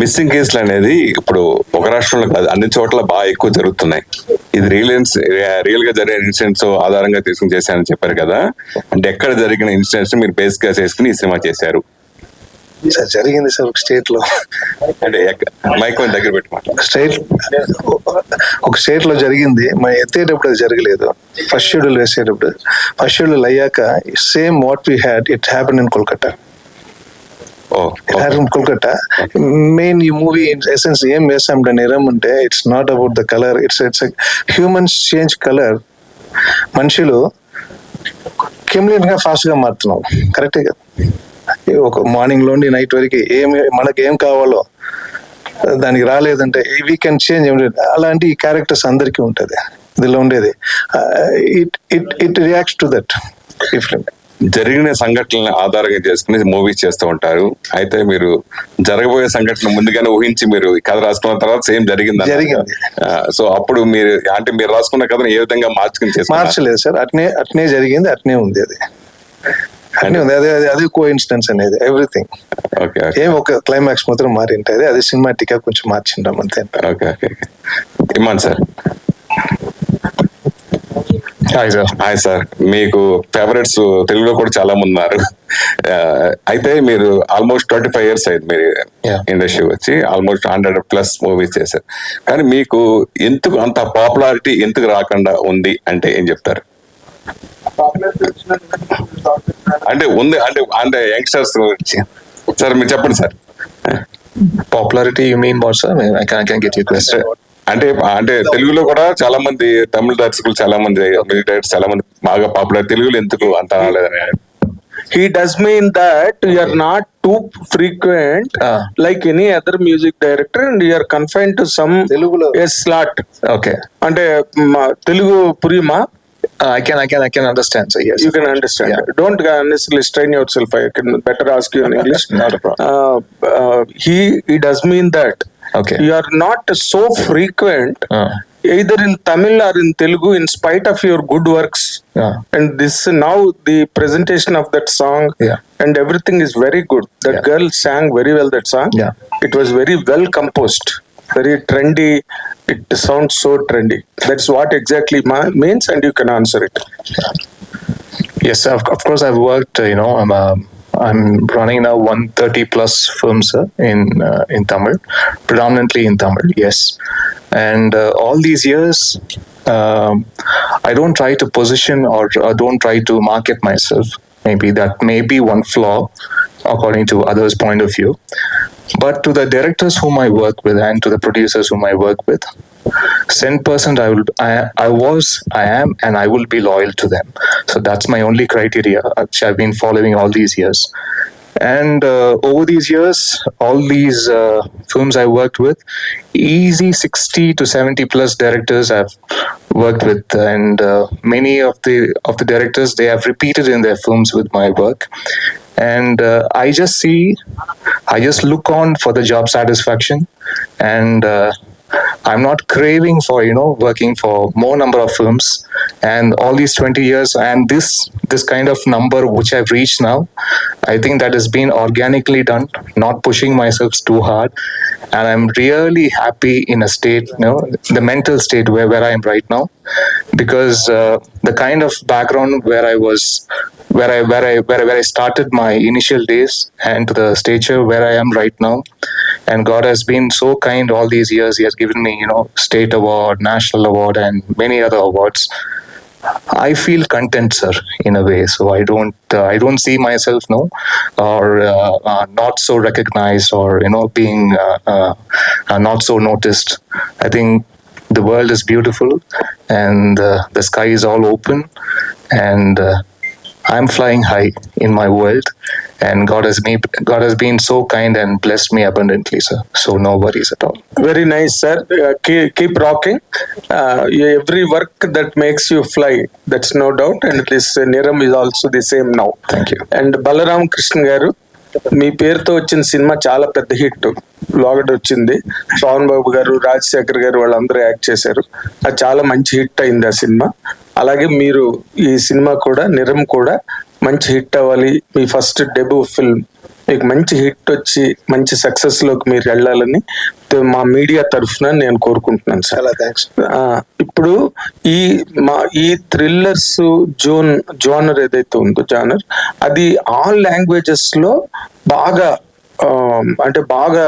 Missing కేసులు అనేది ఇప్పుడు ఒక రాష్ట్రంలో కాదు, అన్ని చోట్ల బాగా ఎక్కువ జరుగుతున్నాయి. ఇది రియల్ గా జరిగిన ఇన్సిడెంట్స్ ఆధారంగా తీసుకుని చేశారని చెప్పారు కదా, అంటే ఎక్కడ జరిగిన ఇన్సిడెంట్స్ మీరు బేస్ గా చేసుకుని ఈ సినిమా చేశారు? సార్ జరిగింది సార్ ఒక స్టేట్ లో, అంటే మైక్ దగ్గర పెట్టి ఒక స్టేట్ లో జరిగింది. మనం ఎత్తేటప్పుడు అది జరగలేదు, ఫస్ట్ షెడ్యూల్ వేసేటప్పుడు. ఫస్ట్ షెడ్యూల్ అయ్యాక same what we had it happen in Kolkata. Kolkata main ఈ మూవీ ఎసెన్స్ ఏం వేసామంటే నిరం అంటే it's not about the colour, it's humans change colour. మనుషులు కెమిలియన్ గా ఫాస్ట్ గా మారుతున్నాం, కరెక్టే కదా. ఒక మార్నింగ్ లోండి నైట్ వరకు మనకి ఏం కావాలో దానికి రాలేదంటే వీ కెన్ చేంజ్. అలాంటి ఈ క్యారెక్టర్స్ అందరికీ ఉంటుంది ఇందులో ఉండేది. ఇట్ రియాక్ట్స్ టు దట్ ఈ ఫిల్మ్. జరిగిన సంఘటనలను ఆధారంగా చేసుకుని మూవీస్ చేస్తూ ఉంటారు. అయితే మీరు జరగబోయే సంఘటన ముందుగానే ఊహించి మీరు కథ రాసుకున్న తర్వాత సేమ్ జరిగింది. సో అప్పుడు మీరు అంటే మీరు రాసుకున్న కథను ఏ విధంగా మార్చలేదు సార్, అట్నే జరిగింది, అట్నే ఉంది. అట్నే ఉంది, అదే కో ఇన్సిడెన్స్ అనేది ఎవ్రీథింగ్. ఏం ఒక క్లైమాక్స్ మాత్రం మారి ఉంటుంది, అది సినిమాటిక్ గా కొంచెం మార్చింటాం అంతే. ఇమ్మాన్ సార్. Hi sir. మీకు ఫేవరెట్స్ తెలుగులో కూడా చాలా మంది ఉన్నారు. అయితే మీరు ఆల్మోస్ట్ 25 years అయింది మీరు ఇండస్ట్రీ వచ్చి, ఆల్మోస్ట్ 100+ మూవీస్ చేశారు. కానీ మీకు ఎందుకు అంత పాపులారిటీ ఎందుకు రాకుండా ఉంది అంటే ఏం చెప్తారు? అంటే ఉంది అంటే యంగ్స్టర్స్ గురించి సార్ మీరు చెప్పండి sir. Popularity you mean what sir? I can get your question. అంటే తెలుగులో కూడా చాలా మంది తమిళ దర్శకులు, చాలా మంది డైరెక్టర్స్ చాలా మంది బాగా పాపులర్. తెలుగులో ఎందుకు అంత రాలేదని? He does mean that you are not too frequent like any other music director and you are confined to some slot. Okay. అంటే Telugu పురియమా? I can understand. So yes, you can understand. Yeah. Don't necessarily strain yourself. I can better ask you in English. Not a problem. He does mean that. Okay. You are not so frequent either in Tamil or in Telugu in spite of your good works. And this now the presentation of that song and everything is very good. That girl sang very well that song. It was very well composed, very trendy. It sounds so trendy. That's what exactly means, and you can answer it. Yes, of course I've worked, I'm running now 130+ films in Tamil, predominantly in Tamil, yes. And all these years, I don't try to position or don't try to market myself. Maybe that may be one flaw according to others' point of view. But to the directors whom I work with and to the producers whom I work with, 100% I am and I will be loyal to them. So that's my only criteria which I've been following all these years. And over these years, all these films I worked with, easy 60 to 70+ directors I've worked with, and many of the directors, they have repeated in their films with my work. And I just look on for the job satisfaction, and I'm not craving for working for more number of films. And all these 20 years and this kind of number which I've reached now, I think that has been organically done, not pushing myself too hard. And I'm really happy in a state, the mental state where I am right now, because the kind of background where I started my initial days and to the stature where I am right now, and God has been so kind all these years. He has given me, state award, national award, and many other awards. I feel content, sir, in a way. So I don't see myself or not so recognized or being not so noticed. I think the world is beautiful and the sky is all open, and I'm flying high in my world, and God has been so kind and blessed me abundantly, sir. So no worries at all. Very nice, sir. Keep rocking. Every work that makes you fly, that's no doubt. And this Niram is also the same now. Thank you. And Balaram Krishna garu, మీ పేరుతో వచ్చిన cinema చాలా పెద్ద hit. లోగడ్ వచ్చింది, సోహన్ బాబు గారు, రాజశేఖర్ గారు వాళ్ళందరూ act చేశారు. అది చాలా మంచి హిట్ అయింది ఆ సినిమా. అలాగే మీరు ఈ సినిమా కూడా, నిరం కూడా మంచి హిట్ అవ్వాలి. మీ ఫస్ట్ డెబ్యూ ఫిల్మ్ మీకు మంచి హిట్ వచ్చి మంచి సక్సెస్ లోకి మీరు వెళ్ళాలని మా మీడియా తరఫున నేను కోరుకుంటున్నాను సార్. చాలా థ్యాంక్స్. ఇప్పుడు ఈ థ్రిల్లర్స్ జోనర్ ఏదైతే ఉందో జానర్, అది ఆల్ లాంగ్వేజెస్ లో బాగా అంటే బాగా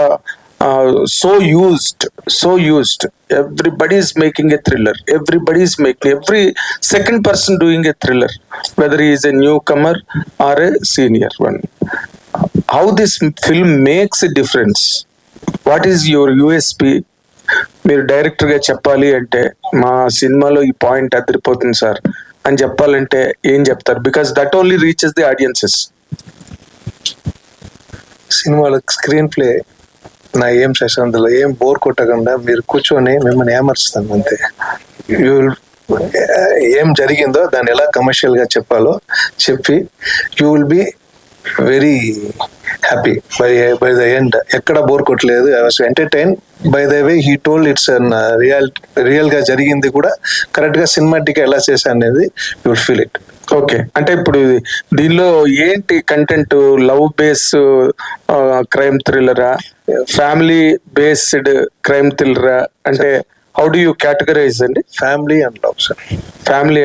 so used. Everybody is making a thriller. Every second person doing a thriller, whether he is a newcomer or a senior one. How this film makes a difference? What is your USP? మీరు director గా చెప్పాలి అంటే మా సినిమాలో ఈ point అదిరిపోతుంది sir అని చెప్పాలంటే ఏం చెప్తారు? Because that only reaches the audiences. సినిమాలో స్క్రీన్ ప్లే నా ఏం శశాంత్లో ఏం బోర్ కొట్టకుండా మీరు కూర్చొని మిమ్మల్ని ఏమర్చుతాను అంతే. ఏం జరిగిందో దాన్ని ఎలా కమర్షియల్ గా చెప్పాలో చెప్పి you will be very happy by the end. ఎక్కడ బోర్ కొట్టలేదు. I was entertain by the way he told. It's real గా జరిగింది కూడా కరెక్ట్ గా సినిమాటిక్ ఎలా చేశాను అనేది you will feel it. Okay, అంటే ఇప్పుడు దీనిలో ఏంటి కంటెంట్? లవ్ బేస్ క్రైమ్ థ్రిల్లరా, ఫ్యామిలీ బేస్డ్ క్రైమ్ థ్రిల్లరా? అంటే హౌ డు యూ కేటగరైజ్ అండి? Family and love sir. Family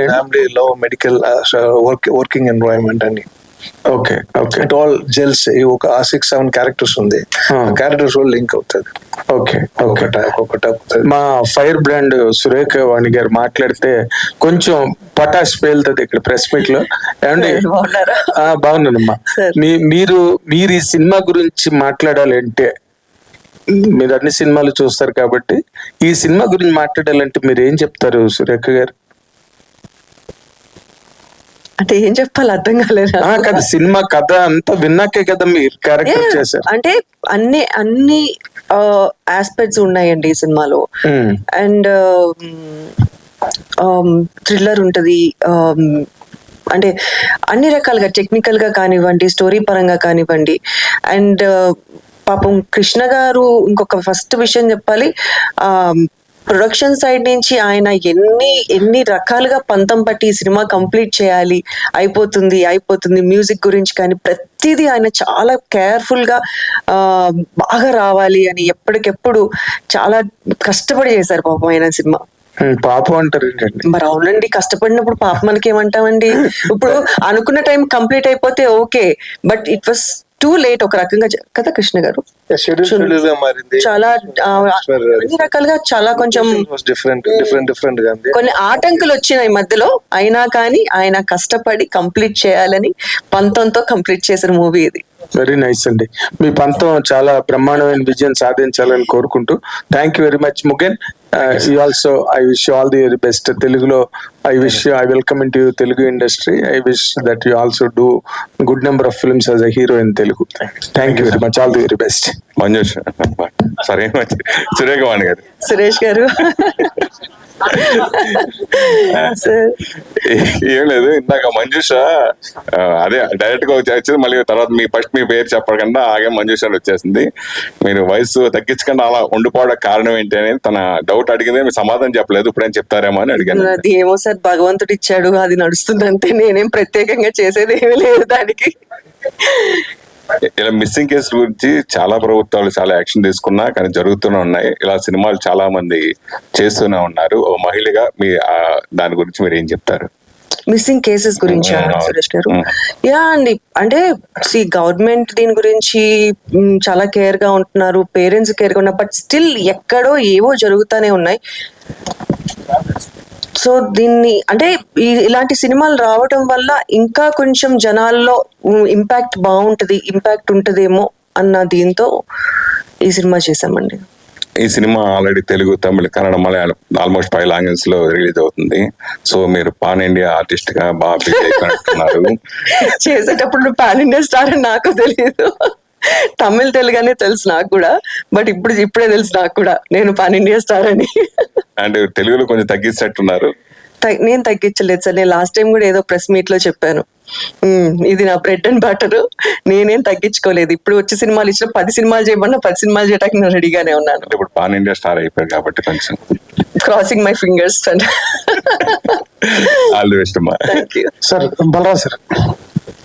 love, medical, working environment అని. Okay okay, it all gels. ఒక 6-7 క్యారెక్టర్స్ ఉంది, క్యారెక్టర్స్ కూడా లింక్ అవుతుంది. Okay okay. మా ఫైర్ బ్రాండ్ సురేఖ వాణి గారు మాట్లాడితే కొంచెం పటాష్ పేలుతుంది ఇక్కడ ప్రెస్ మీట్ లో. ఏమండి? బాగున్నానమ్మా. మీరు ఈ సినిమా గురించి మాట్లాడాలంటే, మీరు అన్ని సినిమాలు చూస్తారు కాబట్టి ఈ సినిమా గురించి మాట్లాడాలంటే మీరు ఏం చెప్తారు సురేఖ గారు? అంటే ఏం చెప్పాలి అర్థం కాలేదు. కదా సినిమా కథ అంతా విన్నాకే కదా మీరు క్యారెక్టర్ చేశారు. అంటే అన్ని ఆస్పెక్ట్స్ ఉన్నాయండి ఈ సినిమాలో. అండ్ థ్రిల్లర్ ఉంటది, అంటే అన్ని రకాలుగా టెక్నికల్ గా కానివ్వండి, స్టోరీ పరంగా కానివ్వండి. అండ్ పాపం కృష్ణ గారు ఇంకొక ఫస్ట్ విషయం చెప్పాలి, ప్రొడక్షన్ సైడ్ నుంచి ఆయన ఎన్ని రకాలుగా పంతం పట్టి ఈ సినిమా కంప్లీట్ చేయాలి, అయిపోతుంది మ్యూజిక్ గురించి కానీ ప్రతిదీ ఆయన చాలా కేర్ఫుల్ గా బాగా రావాలి అని ఎప్పటికెప్పుడు చాలా కష్టపడి చేశారు పాపం ఆయన సినిమా. పాపం అంటారు మరి? అవునండి, కష్టపడినప్పుడు పాప మనకి ఏమంటామండి? ఇప్పుడు అనుకున్న టైం కంప్లీట్ అయిపోతే okay, but it was too late ఒక రకంగా కదా కృష్ణ గారు. చాలా అన్ని రకాలుగా చాలా కొంచెం కొన్ని ఆటంకులు వచ్చినాయి మధ్యలో, అయినా కానీ ఆయన కష్టపడి కంప్లీట్ చేయాలని పంతంతో కంప్లీట్ చేసిన మూవీ ఇది. వెరీ నైస్ అండి. మీ పంతం చాలా బ్రహ్మాండమైన విజయం సాధించాలని కోరుకుంటూ thank you very much Mugen. You also, I wish you all the very best. Telugulo, I welcome into Telugu industry. I wish that you also do good number of films as a hero in Telugu. Thank you very much. All the very best. మంజుష్ సరే, సురేఖ వాణి గారు, సురేష్ గారు. ఏం లేదు, ఇందాక మంజుష అదే direct గా వచ్చింది, మళ్ళీ తర్వాత మీ పేరు చెప్పకుండా ఆగే మంజుష అని వచ్చేసింది. మీరు వయసు తగ్గించకుండా అలా ఉండిపోవడానికి కారణం ఏంటి అనేది తన డౌట్ అడిగింది, మీరు సమాధానం చెప్పలేదు. ఇప్పుడేం చెప్తారేమో అని అడిగాను. అది ఏమో సార్, భగవంతుడు ఇచ్చాడు, అది నడుస్తుంది అంతే. నేనేం ప్రత్యేకంగా చేసేది ఏమీ లేదు దానికి. ఇలా మిస్సింగ్ కేసుల గురించి చాలా ప్రభుత్వాలు చాలా యాక్షన్ తీసుకున్నా కానీ జరుగుతూనే ఉన్నాయి. ఇలా సినిమాలు చాలా మంది చేస్తూనే ఉన్నారు. ఓ మహిళగా మీ దాని గురించి మీరు ఏం చెప్తారు? మిస్సింగ్ కేసెస్ గురించి సురేష్ గారు? యా అండి, అంటే గవర్నమెంట్ దీని గురించి చాలా కేర్ గా ఉంటున్నారు, పేరెంట్స్ కేర్ గా ఉన్నారు, బట్ స్టిల్ ఎక్కడో ఏవో జరుగుతూనే ఉన్నాయి. సో దీన్ని అంటే ఇలాంటి సినిమాలు రావడం వల్ల ఇంకా కొంచెం జనాల్లో ఇంపాక్ట్ ఉంటదేమో అన్న దీంతో ఈ సినిమా చేసామండి. ఈ సినిమా ఆల్రెడీ తెలుగు, తమిళ, కన్నడ, మలయాళం ఆల్మోస్ట్ 5 లాంగ్వేజెస్ లో రిలీజ్ అవుతుంది. సో మీరు పాన్ ఇండియా ఆర్టిస్ట్ గా బాగా బిజీ అయిపోతున్నారు. చేసేటప్పుడు పాన్ ఇండియా స్టార్ అని నాకు తెలియదు. తమిళ, తెలుగు అనే తెలుసు నాకు కూడా, బట్ ఇప్పుడే తెలుసు నాకు కూడా నేను పాన్ ఇండియా స్టార్ అని. అంటే తెలుగులో కొంచెం తగ్గించినట్టున్నారు. నేను తగ్గించలేదు సార్, నేను లాస్ట్ టైం కూడా ఏదో ప్రెస్ మీట్ లో చెప్పాను, ఇది నా బ్రెడ్ అండ్ బటర్, నేనేం తగ్గించుకోలేదు. ఇప్పుడు వచ్చే సినిమాలు ఇచ్చిన 10 సినిమాలు చేయమన్నా 10 సినిమాలు చేయడానికి నేను రెడీగానే ఉన్నాను. ఇప్పుడు పాన్ ఇండియా స్టార్ అయిపోయారు కాబట్టి కొంచెం crossing my fingers. All the best అమ్మా. Thank you sir. Balaraj sir.